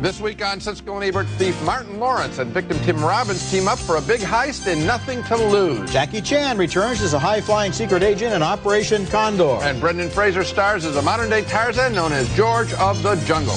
This week on Siskel and Ebert, thief Martin Lawrence and victim Tim Robbins team up for a big heist in Nothing to Lose. Jackie Chan returns as a high-flying secret agent in Operation Condor. And Brendan Fraser stars as a modern-day Tarzan known as George of the Jungle.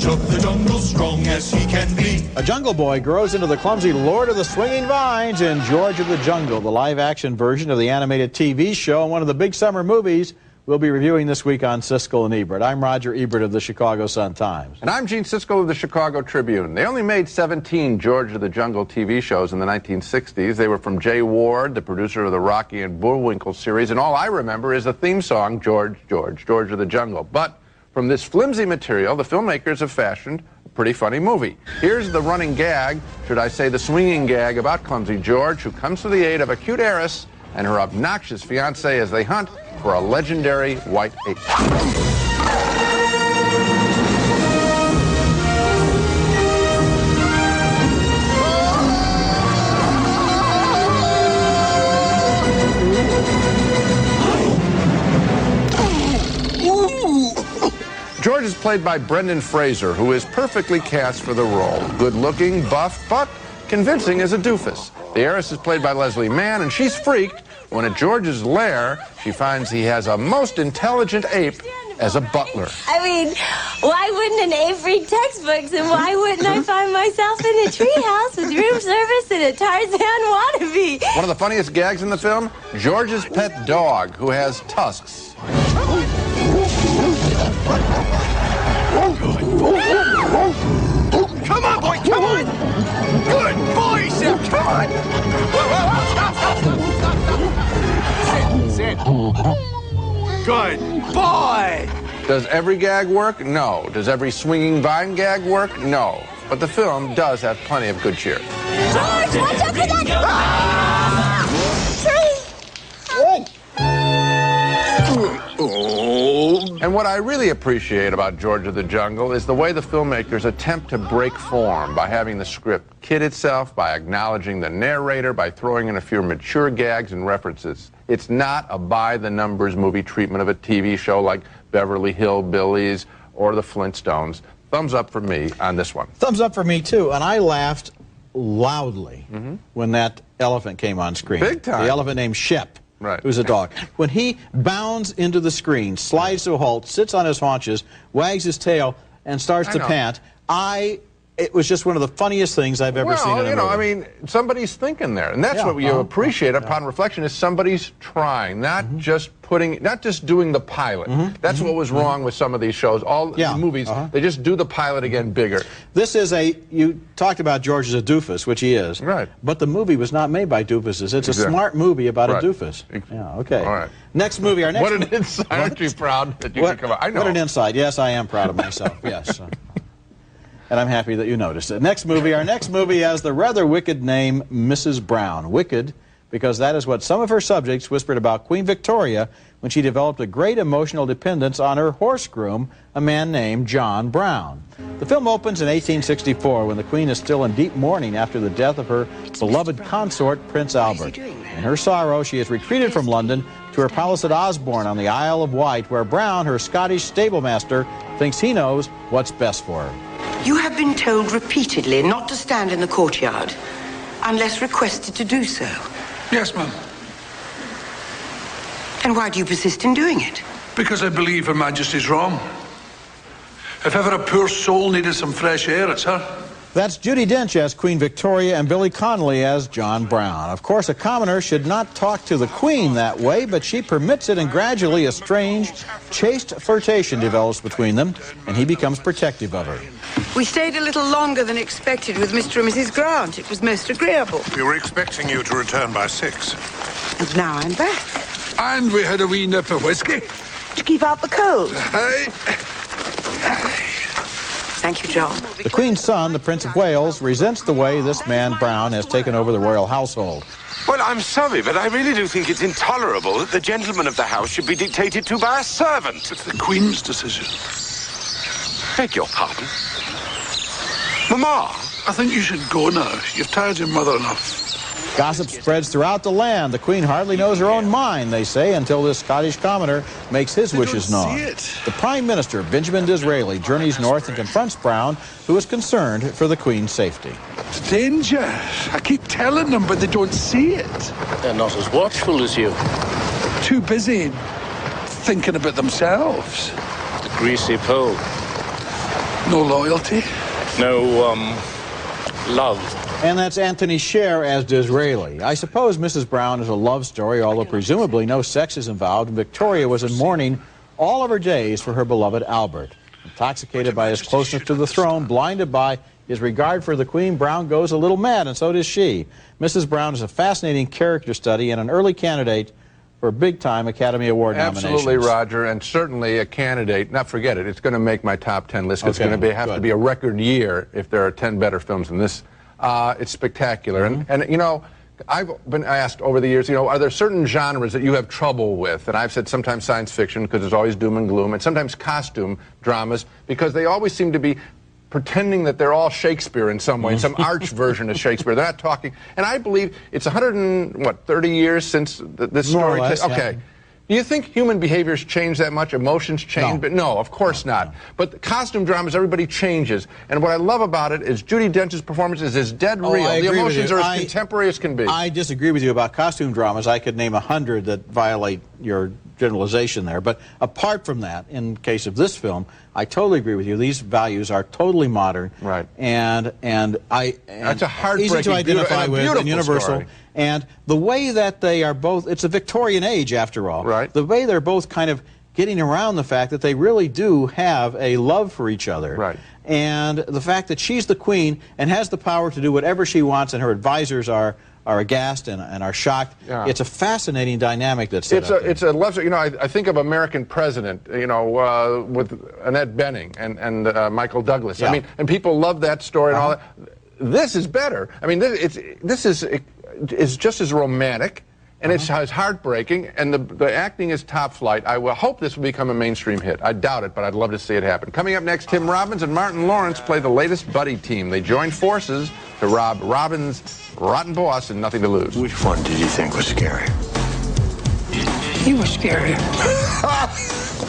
Of the jungle, strong as he can be. A jungle boy grows into the clumsy Lord of the Swinging Vines in George of the Jungle, the live-action version of the animated TV show and one of the big summer movies we'll be reviewing this week on Siskel and Ebert. I'm Roger Ebert of the Chicago Sun-Times. And I'm Gene Siskel of the Chicago Tribune. They only made 17 George of the Jungle TV shows in the 1960s. They were from Jay Ward, the producer of the Rocky and Bullwinkle series, and all I remember is the theme song, George, George, George of the Jungle. But from this flimsy material, the filmmakers have fashioned a pretty funny movie. Here's the running gag, should I say the swinging gag, about clumsy George, who comes to the aid of a cute heiress and her obnoxious fiancé as they hunt for a legendary white ape. George is played by Brendan Fraser, who is perfectly cast for the role. Good-looking, buff, but convincing as a doofus. The heiress is played by Leslie Mann, and she's freaked when at George's lair, she finds he has a most intelligent ape as a butler. I mean, why wouldn't an ape read textbooks, and why wouldn't I find myself in a treehouse with room service and a Tarzan wannabe? One of the funniest gags in the film, George's pet dog, who has tusks. Come on, boy, come on! Good boy, Sim, come on! Sit. Good boy! Does every gag work? No. Does every swinging vine gag work? No. But the film does have plenty of good cheer. George, watch out for that! Tree! And what I really appreciate about George of the Jungle is the way the filmmakers attempt to break form by having the script kid itself, by acknowledging the narrator, by throwing in a few mature gags and references. It's not a by-the-numbers movie treatment of a TV show like Beverly Hillbillies or The Flintstones. Thumbs up for me on this one. Thumbs up for me, too. And I laughed loudly when that elephant came on screen. Big time. The elephant named Shep. Right. Who's a dog. When he bounds into the screen, slides to a halt, sits on his haunches, wags his tail, and starts to pant, it was just one of the funniest things I've ever seen in a movie. I mean, somebody's thinking there, and that's what you appreciate upon reflection is somebody's trying, not just doing the pilot. That's what was wrong with some of these shows. All the movies, they just do the pilot again bigger. This is you talked about George as a doofus, which he is. Right. But the movie was not made by doofuses. It's a smart movie about a doofus. Yeah, okay. All right. Next movie, our next What an insight. Aren't you proud that you could come out? I know. What an insight. Yes, I am proud of myself. Yes. And I'm happy that you noticed it. Our next movie has the rather wicked name Mrs. Brown. Wicked because that is what some of her subjects whispered about Queen Victoria when she developed a great emotional dependence on her horse groom, a man named John Brown. The film opens in 1864 when the Queen is still in deep mourning after the death of her beloved consort, Prince Albert. In her sorrow, she has retreated from London to her palace at Osborne on the Isle of Wight, where Brown, her Scottish stablemaster, thinks he knows what's best for her. You have been told repeatedly not to stand in the courtyard unless requested to do so. Yes, ma'am. And why do you persist in doing it? Because I believe Her Majesty's wrong. If ever a poor soul needed some fresh air, it's her. That's Judi Dench as Queen Victoria and Billy Connolly as John Brown. Of course, a commoner should not talk to the Queen that way, but she permits it, and gradually a strange, chaste flirtation develops between them, and he becomes protective of her. We stayed a little longer than expected with Mr. and Mrs. Grant. It was most agreeable. We were expecting you to return by 6. And now I'm back. And we had a wee nip of whiskey. To keep out the cold. Hey. Thank you, John. The Queen's son, the Prince of Wales, resents the way this man Brown has taken over the royal household. Well, I'm sorry, but I really do think it's intolerable that the gentleman of the house should be dictated to by a servant. It's the Queen's decision. Beg your pardon. Mama? I think you should go now. You've tired your mother enough. Gossip spreads throughout the land. The Queen hardly knows her own mind, they say, until this Scottish commoner makes his wishes known. The Prime Minister, Benjamin Disraeli, journeys north and confronts Brown, who is concerned for the Queen's safety. It's danger. I keep telling them, but they don't see it. They're not as watchful as you. Too busy thinking about themselves. The greasy pole. No loyalty. No, love. And that's Anthony Sher as Disraeli. I suppose Mrs. Brown is a love story, although presumably no sex is involved, and Victoria was in mourning all of her days for her beloved Albert. Intoxicated by his closeness to the throne, blinded by his regard for the Queen, Brown goes a little mad, and so does she. Mrs. Brown is a fascinating character study and an early candidate for big-time Academy Award nominations. Absolutely, Roger, and certainly a candidate. Not forget it. It's going to make my top 10 list. It's going to have to be a record year if there are 10 better films than this. It's spectacular. And, you know, I've been asked over the years, you know, are there certain genres that you have trouble with? And I've said sometimes science fiction, because there's always doom and gloom, and sometimes costume dramas, because they always seem to be pretending that they're all Shakespeare in some way, some arch version of Shakespeare. They're not talking. And I believe it's 130 years since this story. More or less, okay. Yeah. Do you think human behaviors change that much? Emotions change? No. But no, of course not. But the costume dramas, everybody changes. And what I love about it is Judi Dench's performance is dead real. The emotions are as contemporary as can be. I disagree with you about costume dramas. I could name 100 that violate your generalization there. But apart from that, in case of this film, I totally agree with you. These values are totally modern. Right. And that's a heartbreaking, easy to identify with and universal. Story. And the way that they are both, it's a Victorian age after all. Right. The way they're both kind of getting around the fact that they really do have a love for each other. Right. And the fact that she's the Queen and has the power to do whatever she wants, and her advisors are aghast and are shocked. Yeah. It's a fascinating dynamic that's set up there. It's a love story. You know, I think of American President, you know, with Annette Bening and Michael Douglas. Yeah. I mean, and people love that story and all that. This is better. I mean, this is just as romantic, and it's heartbreaking, and the acting is top flight. I will hope this will become a mainstream hit. I doubt it, but I'd love to see it happen. Coming up next, Tim Robbins and Martin Lawrence play the latest buddy team. They join forces to rob Robbins' rotten boss in Nothing to Lose. Which one did you think was scary? You were scary.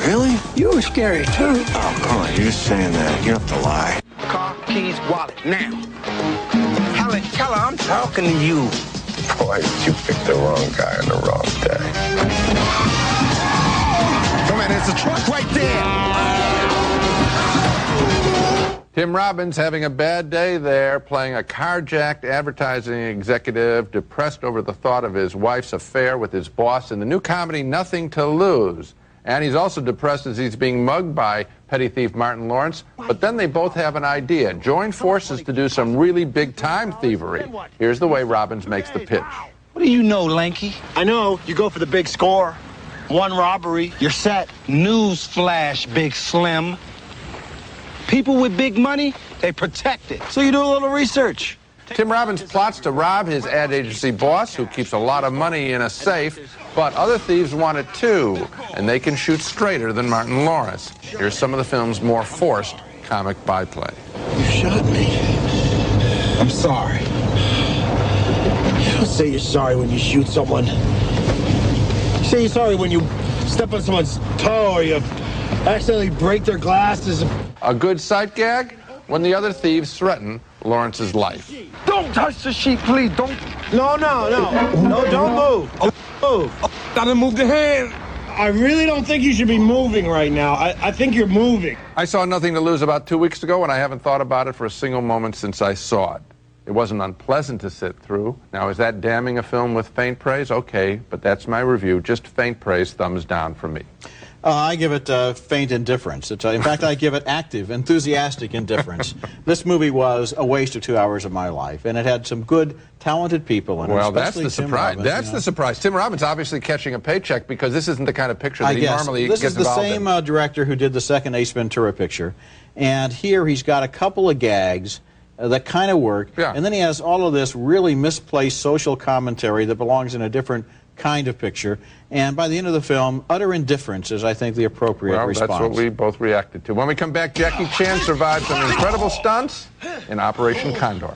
Really? You were scary, too. Oh, come on, you're just saying that. You don't have to lie. Car, keys, wallet, now. Helen Keller, I'm talking to you. Boy, you picked the wrong guy on the wrong day. Come on, there's a truck right there. Tim Robbins having a bad day there, playing a carjacked advertising executive, depressed over the thought of his wife's affair with his boss in the new comedy Nothing to Lose. And he's also depressed as he's being mugged by petty thief Martin Lawrence. But then they both have an idea. Join forces to do some really big-time thievery. Here's the way Robbins makes the pitch. What do you know, Lanky? I know. You go for the big score. One robbery, you're set. News flash, Big Slim. People with big money, they protect it. So you do a little research. Tim Robbins plots to rob his ad agency boss, who keeps a lot of money in a safe, but other thieves want it too, and they can shoot straighter than Martin Lawrence. Here's some of the film's more forced comic byplay. You shot me. I'm sorry. You don't say you're sorry when you shoot someone. You say you're sorry when you step on someone's toe or you accidentally break their glasses. A good sight gag? When the other thieves threaten Lawrence's life. Don't touch the sheet, please. Don't. No, don't move. Don't move. Gotta move the hand. I really don't think you should be moving right now. I think you're moving. I saw Nothing to Lose about 2 weeks ago, and I haven't thought about it for a single moment since I saw it. It wasn't unpleasant to sit through. Now, is that damning a film with faint praise? Okay, but that's my review. Just faint praise, thumbs down from me. I give it faint indifference. In fact, I give it active, enthusiastic indifference. This movie was a waste of 2 hours of my life, and it had some good, talented people in it. Well, that's the surprise. That's the surprise. Tim Robbins obviously catching a paycheck because this isn't the kind of picture that he normally gets involved in. This is the same director who did the second Ace Ventura picture, and here he's got a couple of gags that kind of work, and then he has all of this really misplaced social commentary that belongs in a different kind of picture, and by the end of the film, utter indifference is, I think, the appropriate response. That's what we both reacted to. When we come back, Jackie Chan survived some incredible stunts in Operation Condor.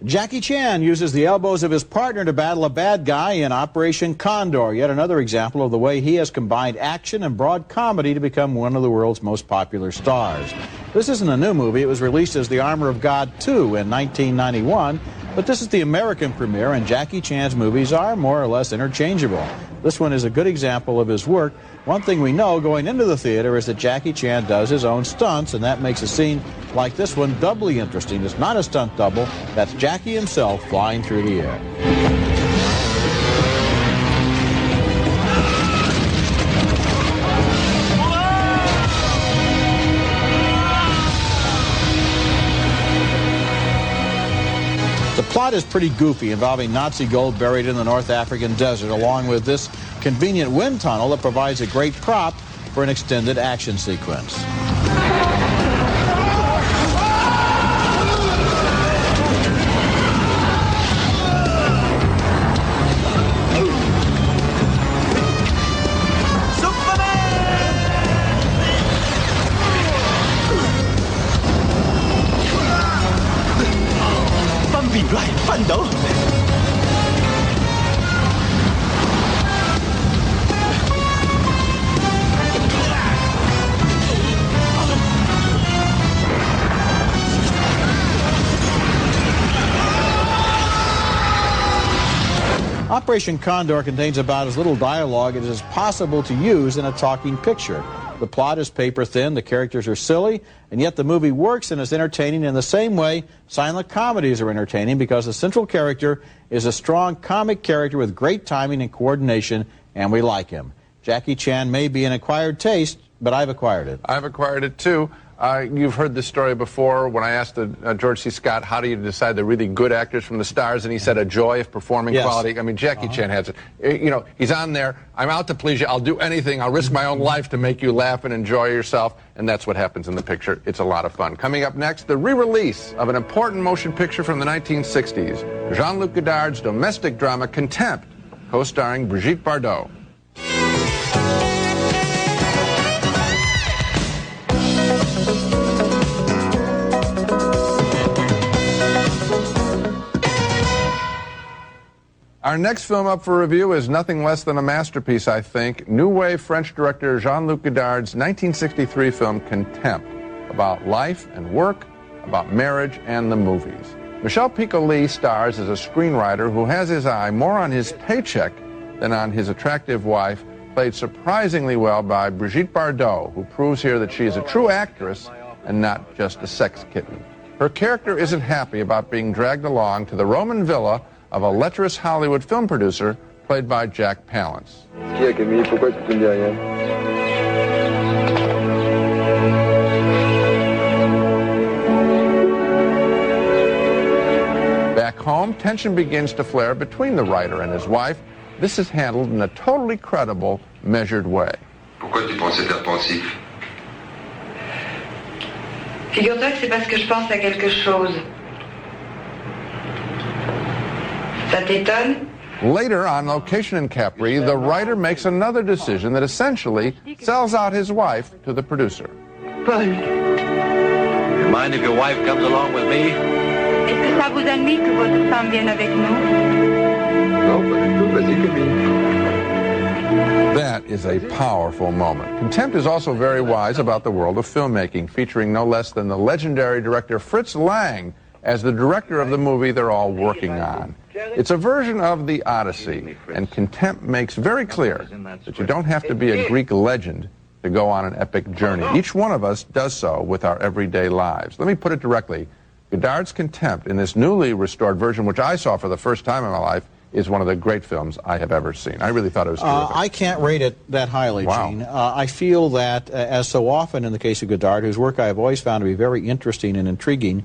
Jackie Chan uses the elbows of his partner to battle a bad guy in Operation Condor, yet another example of the way he has combined action and broad comedy to become one of the world's most popular stars. This isn't a new movie. It was released as The Armor of God 2 in 1991, but this is the American premiere, and Jackie Chan's movies are more or less interchangeable. This one is a good example of his work. One thing we know going into the theater is that Jackie Chan does his own stunts, and that makes a scene like this one doubly interesting. It's not a stunt double. That's Jackie himself flying through the air. The plot is pretty goofy, involving Nazi gold buried in the North African desert, along with this convenient wind tunnel that provides a great prop for an extended action sequence. Operation Condor contains about as little dialogue as is possible to use in a talking picture. The plot is paper thin, the characters are silly, and yet the movie works and is entertaining in the same way silent comedies are entertaining, because the central character is a strong comic character with great timing and coordination, and we like him. Jackie Chan may be an acquired taste, but I've acquired it. I've acquired it too. You've heard this story before when I asked George C. Scott, how do you decide the really good actors from the stars? And he said a joy of performing quality. I mean, Jackie Chan has it. You know, he's on there. I'm out to please you. I'll do anything. I'll risk my own life to make you laugh and enjoy yourself. And that's what happens in the picture. It's a lot of fun. Coming up next, the re-release of an important motion picture from the 1960s, Jean-Luc Godard's domestic drama Contempt, co-starring Brigitte Bardot. Our next film up for review is nothing less than a masterpiece, I think. New Wave French director Jean-Luc Godard's 1963 film Contempt, about life and work, about marriage and the movies. Michel Piccoli stars as a screenwriter who has his eye more on his paycheck than on his attractive wife, played surprisingly well by Brigitte Bardot, who proves here that she is a true actress and not just a sex kitten. Her character isn't happy about being dragged along to the Roman villa of a lecherous Hollywood film producer played by Jack Palance. Back home, tension begins to flare between the writer and his wife. This is handled in a totally credible, measured way. Pourquoi tu pensais être pensif? Figure-toi que c'est parce que je pense à quelque chose. Ça t'étonne? Later, on location in Capri, the writer makes another decision that essentially sells out his wife to the producer. Paul, Mind if your wife comes along with me? Est-ce que ça vous ennuie que votre femme vienne avec nous? Non, pas du tout. Vas-y, Camille. That is a powerful moment. Contempt is also very wise about the world of filmmaking, featuring no less than the legendary director Fritz Lang as the director of the movie they're all working on. It's a version of The Odyssey, and Contempt makes very clear that you don't have to be a Greek legend to go on an epic journey. Each one of us does so with our everyday lives. Let me put it directly. Godard's Contempt, in this newly restored version, which I saw for the first time in my life, is one of the great films I have ever seen. I really thought it was terrific. I can't rate it that highly, Wow. Gene. I feel that, as so often in the case of Godard, whose work I have always found to be very interesting and intriguing,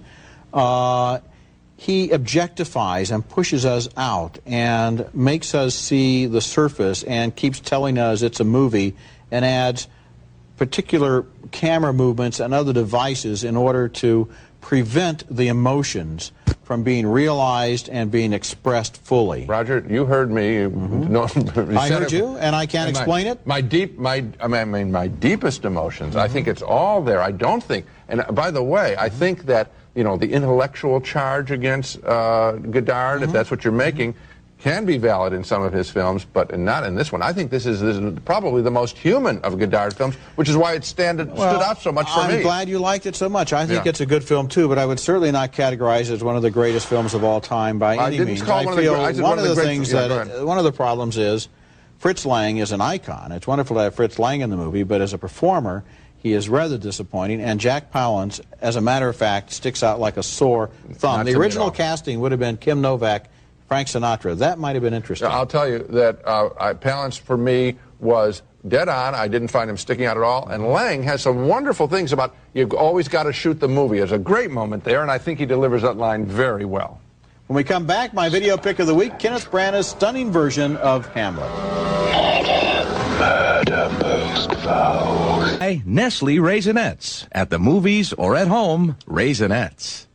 he objectifies and pushes us out and makes us see the surface and keeps telling us it's a movie and adds particular camera movements and other devices in order to prevent the emotions from being realized and being expressed fully. Roger, you heard me. No, I heard you, and I can't explain it. My deepest emotions. I think it's all there. I don't think. And by the way, I think that the intellectual charge against Godard, if that's what you're making, can be valid in some of his films, but not in this one. I think this is probably the most human of Godard films, which is why it stood out so much for me. I'm glad you liked it so much. I think it's a good film too, but I would certainly not categorize it as one of the greatest films of all time by any means. I feel one of the things that one of the problems is Fritz Lang is an icon. It's wonderful to have Fritz Lang in the movie, but as a performer, he is rather disappointing, and Jack Palance, as a matter of fact, sticks out like a sore thumb. The original casting would have been Kim Novak, Frank Sinatra. That might have been interesting. I'll tell you that Palance, for me, was dead on. I didn't find him sticking out at all. And Lang has some wonderful things about, you've always got to shoot the movie. There's a great moment there, and I think he delivers that line very well. When we come back, my video pick of the week, Kenneth Branagh's stunning version of Hamlet. Murder most foul. Hey, Nestle Raisinets. At the movies or at home, Raisinets.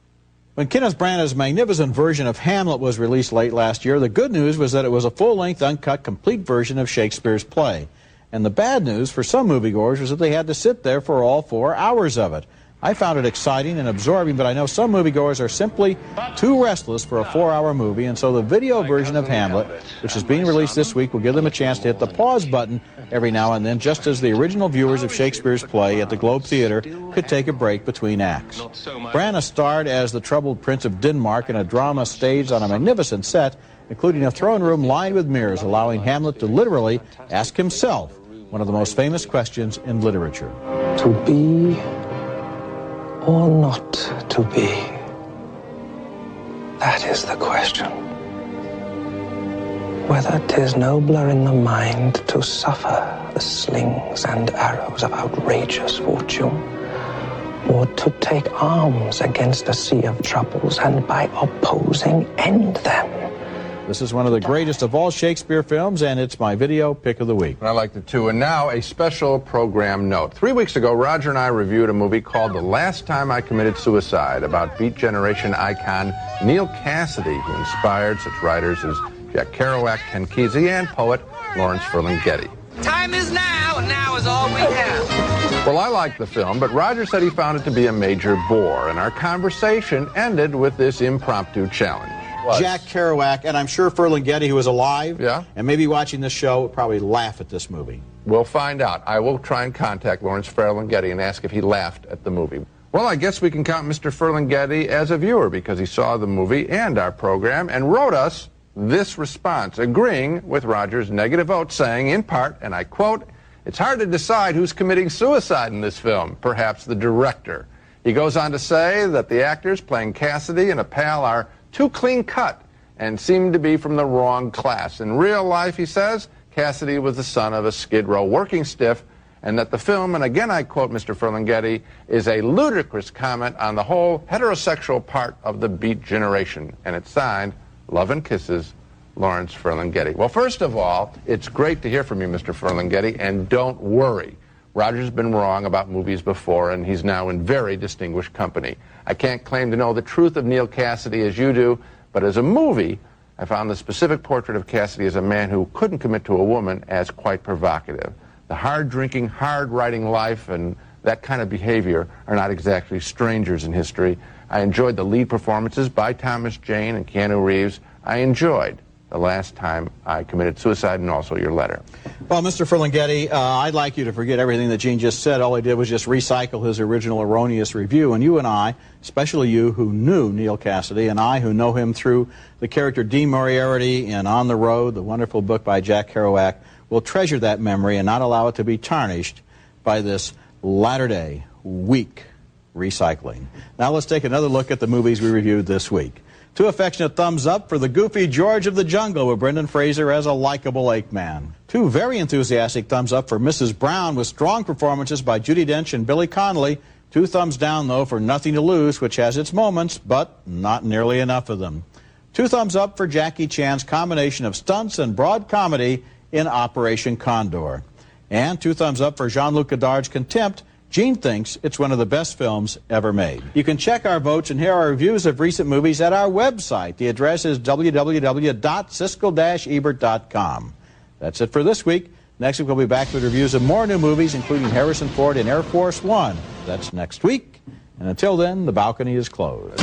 When Kenneth Branagh's magnificent version of Hamlet was released late last year, the good news was that it was a full-length, uncut, complete version of Shakespeare's play. And the bad news for some moviegoers was that they had to sit there for all 4 hours of it. I found it exciting and absorbing, but I know some moviegoers are simply too restless for a 4-hour movie, and so the video version of Hamlet, which is being released this week, will give them a chance to hit the pause button every now and then, just as the original viewers of Shakespeare's play at the Globe Theatre could take a break between acts. Branagh starred as the troubled Prince of Denmark in a drama staged on a magnificent set, including a throne room lined with mirrors, allowing Hamlet to literally ask himself one of the most famous questions in literature. To be or not to be? That is the question. Whether 'tis nobler in the mind to suffer the slings and arrows of outrageous fortune, or to take arms against a sea of troubles and by opposing end them. This is one of the greatest of all Shakespeare films, and it's my video pick of the week. I liked it too. And now a special program note. 3 weeks ago, Roger and I reviewed a movie called The Last Time I Committed Suicide, about Beat Generation icon Neal Cassady, who inspired such writers as Jack Kerouac, Ken Kesey, and poet Lawrence Ferlinghetti. Time is now, and now is all we have. Well, I liked the film, but Roger said he found it to be a major bore, and our conversation ended with this impromptu challenge. Jack Kerouac, and I'm sure Ferlinghetti, who is alive and maybe watching this show, would probably laugh at this movie. We'll find out. I will try and contact Lawrence Ferlinghetti and ask if he laughed at the movie. Well, I guess we can count Mr. Ferlinghetti as a viewer because he saw the movie and our program and wrote us this response, agreeing with Roger's negative vote, saying, in part, and I quote, "It's hard to decide who's committing suicide in this film, perhaps the director." He goes on to say that the actors playing Cassady and a pal are too clean-cut and seem to be from the wrong class. In real life, he says, Cassady was the son of a Skid Row working stiff, and that the film, and again I quote Mr. Ferlinghetti, is a ludicrous comment on the whole heterosexual part of the Beat Generation. And it's signed, Love and Kisses, Lawrence Ferlinghetti. Well, first of all, it's great to hear from you, Mr. Ferlinghetti, and don't worry. Roger's been wrong about movies before, and he's now in very distinguished company. I can't claim to know the truth of Neal Cassady as you do, but as a movie, I found the specific portrait of Cassady as a man who couldn't commit to a woman as quite provocative. The hard-drinking, hard-writing life and that kind of behavior are not exactly strangers in history. I enjoyed the lead performances by Thomas Jane and Keanu Reeves. I enjoyed The Last Time I Committed Suicide and also your letter. Well, Mr. Ferlinghetti, I'd like you to forget everything that Gene just said. All he did was just recycle his original erroneous review. And you and I, especially you who knew Neil Cassidy, and I who know him through the character Dean Moriarty in On the Road, the wonderful book by Jack Kerouac, will treasure that memory and not allow it to be tarnished by this latter-day, weak recycling. Now let's take another look at the movies we reviewed this week. 2 affectionate thumbs up for the goofy George of the Jungle with Brendan Fraser as a likable ape man. 2 very enthusiastic thumbs up for Mrs. Brown with strong performances by Judi Dench and Billy Connolly. 2 thumbs down, though, for Nothing to Lose, which has its moments, but not nearly enough of them. 2 thumbs up for Jackie Chan's combination of stunts and broad comedy in Operation Condor. And 2 thumbs up for Jean-Luc Godard's Contempt. Gene thinks it's one of the best films ever made. You can check our votes and hear our reviews of recent movies at our website. The address is www.siskel-ebert.com. That's it for this week. Next week we'll be back with reviews of more new movies, including Harrison Ford in Air Force One. That's next week. And until then, the balcony is closed.